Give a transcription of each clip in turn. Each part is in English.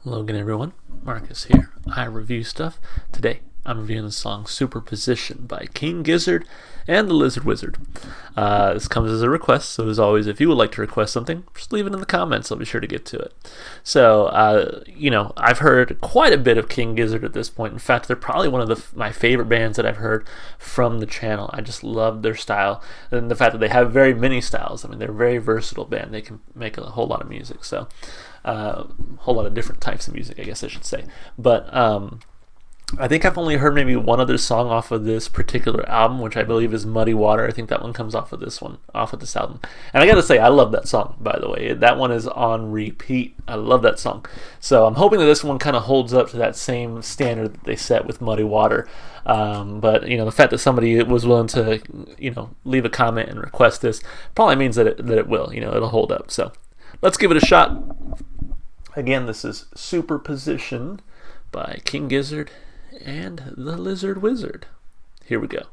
Hello again, everyone. Marcus here. I review stuff. Today, I'm reviewing the song Superposition by King Gizzard and the Lizard Wizard. This comes as a request, so as always, if you would like to request something, just leave it in the comments. I'll be sure to get to it. So, I've heard quite a bit of King Gizzard at this point. In fact, they're probably one of my favorite bands that I've heard from the channel. I just love their style and the fact that they have very many styles. I mean, they're a very versatile band. They can make a whole lot of music. So, a whole lot of different types of music, I guess I should say. But I think I've only heard maybe one other song off of this particular album, which I believe is Muddy Water. I think that one comes off of this album. And I gotta say, I love that song, by the way. That one is on repeat. I love that song. So I'm hoping that this one kind of holds up to that same standard that they set with Muddy Water. But the fact that somebody was willing to, leave a comment and request this probably means that it will, it'll hold up. So let's give it a shot. Again, this is Superposition by King Gizzard and the Lizard Wizard. Here we go.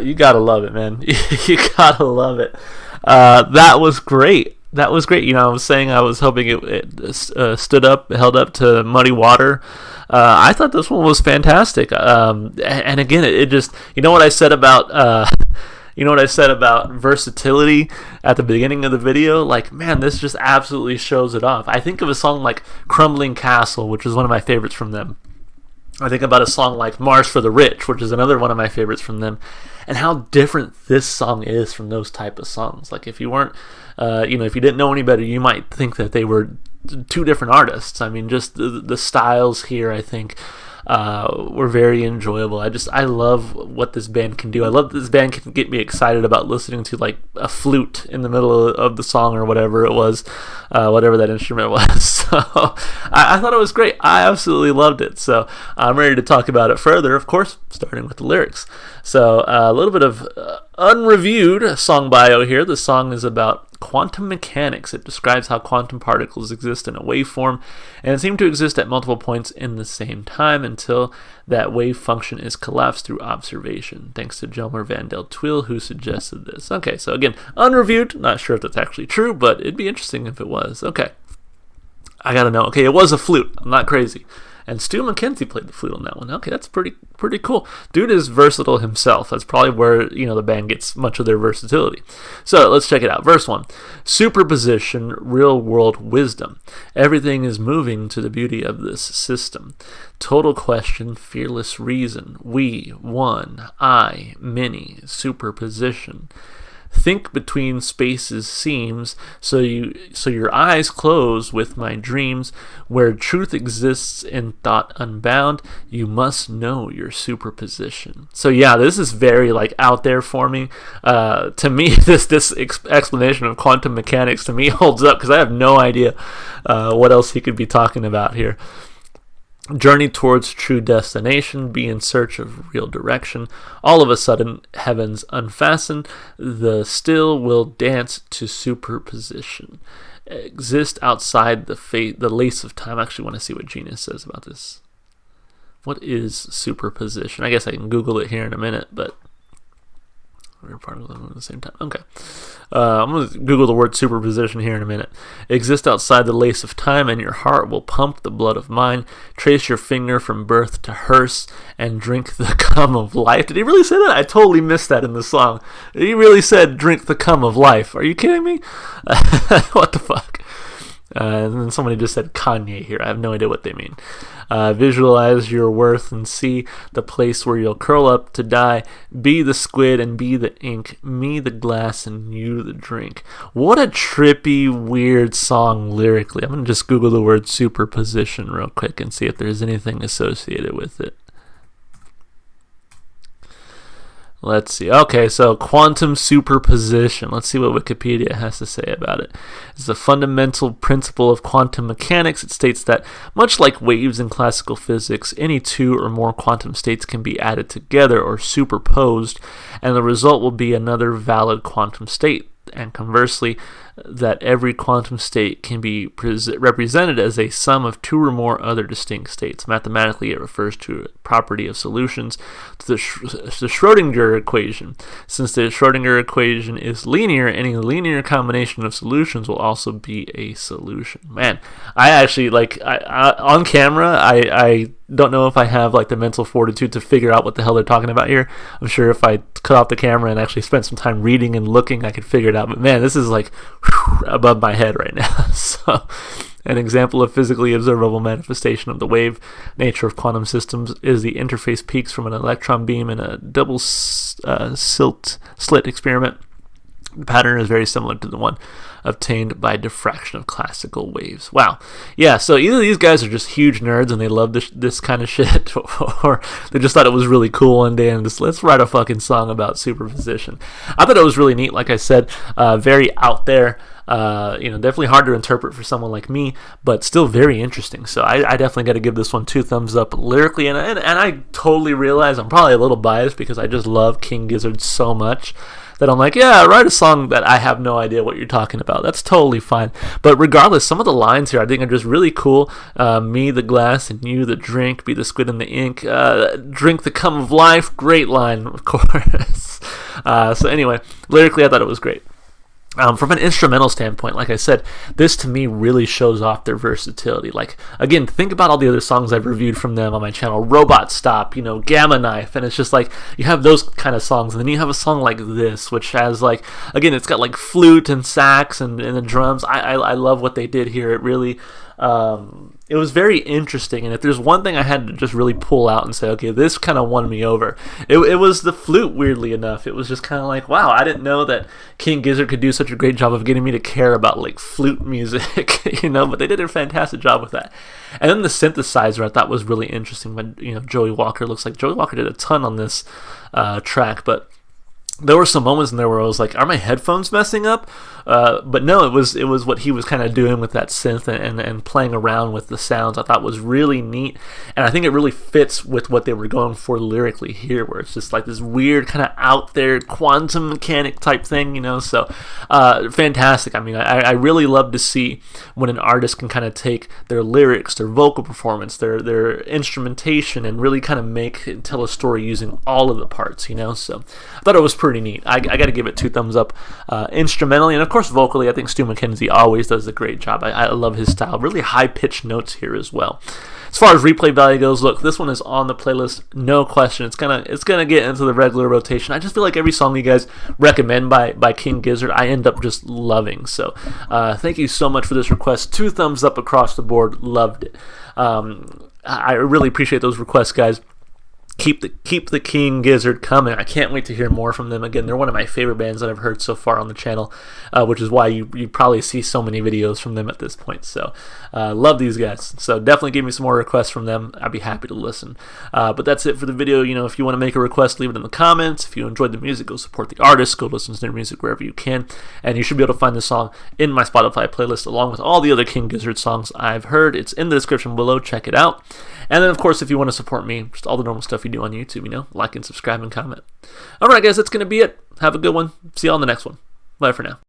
You gotta love it, man. You gotta love it. That was great. That was great. I was saying I was hoping it held up to Muddy Water. I thought this one was fantastic. And again, it just, what I said about You know what I said about versatility at the beginning of the video? Like, man, this just absolutely shows it off. I think of a song like Crumbling Castle, which is one of my favorites from them. I think about a song like Mars for the Rich, which is another one of my favorites from them, and how different this song is from those type of songs. Like, if you weren't, if you didn't know any better, you might think that they were two different artists. I mean, just the styles here, I think, were very enjoyable. I love what this band can do. I love that this band can get me excited about listening to like a flute in the middle of the song or whatever it was, whatever that instrument was. So I thought it was great. I absolutely loved it. So I'm ready to talk about it further, of course, starting with the lyrics. So a little bit of unreviewed song bio here. The song is about quantum mechanics. It describes how quantum particles exist in a waveform and seem to exist at multiple points in the same time until that wave function is collapsed through observation. Thanks to Jelmer Van Del Twiel, who suggested this. Okay, so again, unreviewed. Not sure if that's actually true, but it'd be interesting if it was. Okay, I gotta know. Okay, it was a flute. I'm not crazy. And Stu McKenzie played the flute on that one. Okay, that's pretty cool. Dude is versatile himself. That's probably where the band gets much of their versatility. So let's check it out. Verse 1. Superposition, real world wisdom. Everything is moving to the beauty of this system. Total question, fearless reason. We, one, I, many. Superposition. Think between spaces seems, so your eyes close with my dreams. Where truth exists in thought unbound, you must know your superposition. So yeah, this is very like out there for me. To me, this explanation of quantum mechanics to me holds up because I have no idea what else he could be talking about here. Journey towards true destination, be in search of real direction. All of a sudden, heavens unfasten. The still will dance to superposition. Exist outside the lace of time. I actually want to see what Genius says about this. What is superposition? I guess I can Google it here in a minute, but we're part of them at the same time. Okay. I'm going to Google the word superposition here in a minute. Exist outside the lace of time, and your heart will pump the blood of mine. Trace your finger from birth to hearse, and drink the cum of life. Did he really say that? I totally missed that in the song. He really said, drink the cum of life. Are you kidding me? What the fuck? And then somebody just said Kanye here. I have no idea what they mean. Visualize your worth and see the place where you'll curl up to die. Be the squid and be the ink. Me the glass and you the drink. What a trippy, weird song lyrically. I'm going to just Google the word superposition real quick and see if there's anything associated with it. Let's see. Okay, so quantum superposition. Let's see what Wikipedia has to say about it. It's a fundamental principle of quantum mechanics. It states that, much like waves in classical physics, any two or more quantum states can be added together or superposed, and the result will be another valid quantum state. And conversely, that every quantum state can be represented as a sum of two or more other distinct states. Mathematically, it refers to a property of solutions to the Schrödinger equation. Since the Schrödinger equation is linear, any linear combination of solutions will also be a solution. Man, I actually, on camera, I don't know if I have the mental fortitude to figure out what the hell they're talking about here. I'm sure if I cut off the camera and actually spent some time reading and looking, I could figure it out. But man, this is above my head right now. So, an example of physically observable manifestation of the wave nature of quantum systems is the interface peaks from an electron beam in a double slit experiment. The pattern is very similar to the one obtained by diffraction of classical waves. Wow. Yeah, so either these guys are just huge nerds and they love this kind of shit, or they just thought it was really cool one day and just, let's write a fucking song about superposition. I thought it was really neat, like I said, very out there. Definitely hard to interpret for someone like me, but still very interesting. So I definitely got to give this one 2 thumbs up lyrically, and I totally realize I'm probably a little biased because I just love King Gizzard so much that I'm like, yeah, write a song that I have no idea what you're talking about. That's totally fine. But regardless, some of the lines here I think are just really cool. Me the glass and you the drink, be the squid and the ink, drink the cum of life. Great line, of course. So anyway, lyrically I thought it was great. From an instrumental standpoint, like I said, this to me really shows off their versatility. Like, again, think about all the other songs I've reviewed from them on my channel. Robot Stop, Gamma Knife, and it's just like, you have those kind of songs, and then you have a song like this, which has like, again, it's got like flute and sax and the drums. I love what they did here. It really, it was very interesting, and if there's one thing I had to just really pull out and say, okay, this kind of won me over, it was the flute, weirdly enough. It was just kind of like, wow, I didn't know that King Gizzard could do such a great job of getting me to care about like flute music, but they did a fantastic job with that. And then the synthesizer I thought was really interesting, but Joey Walker, looks like Joey Walker did a ton on this track, but there were some moments in there where I was like, are my headphones messing up? But no, it was what he was kind of doing with that synth and playing around with the sounds. I thought was really neat, and I think it really fits with what they were going for lyrically here, where it's just like this weird kind of out there quantum mechanic type thing, So fantastic. I mean, I really love to see when an artist can kind of take their lyrics, their vocal performance, their instrumentation, and really kind of tell a story using all of the parts, So I thought it was pretty neat. I got to give it 2 thumbs up instrumentally, and of course vocally. I think Stu McKenzie always does a great job. I love his style. Really high pitched notes here as well. As far as replay value goes, look, this one is on the playlist, no question. It's gonna get into the regular rotation. I just feel like every song you guys recommend by King Gizzard, I end up just loving. So thank you so much for this request. 2 thumbs up across the board. Loved it. I really appreciate those requests, guys. Keep the King Gizzard coming. I can't wait to hear more from them. Again, they're one of my favorite bands that I've heard so far on the channel, which is why you probably see so many videos from them at this point. So love these guys. So definitely give me some more requests from them. I'd be happy to listen. But that's it for the video. If you want to make a request, leave it in the comments. If you enjoyed the music, go support the artist. Go listen to their music wherever you can. And you should be able to find the song in my Spotify playlist along with all the other King Gizzard songs I've heard. It's in the description below. Check it out. And then, of course, if you want to support me, just all the normal stuff you do on YouTube, like and subscribe and comment. All right, guys, that's going to be it. Have a good one. See you all in the next one. Bye for now.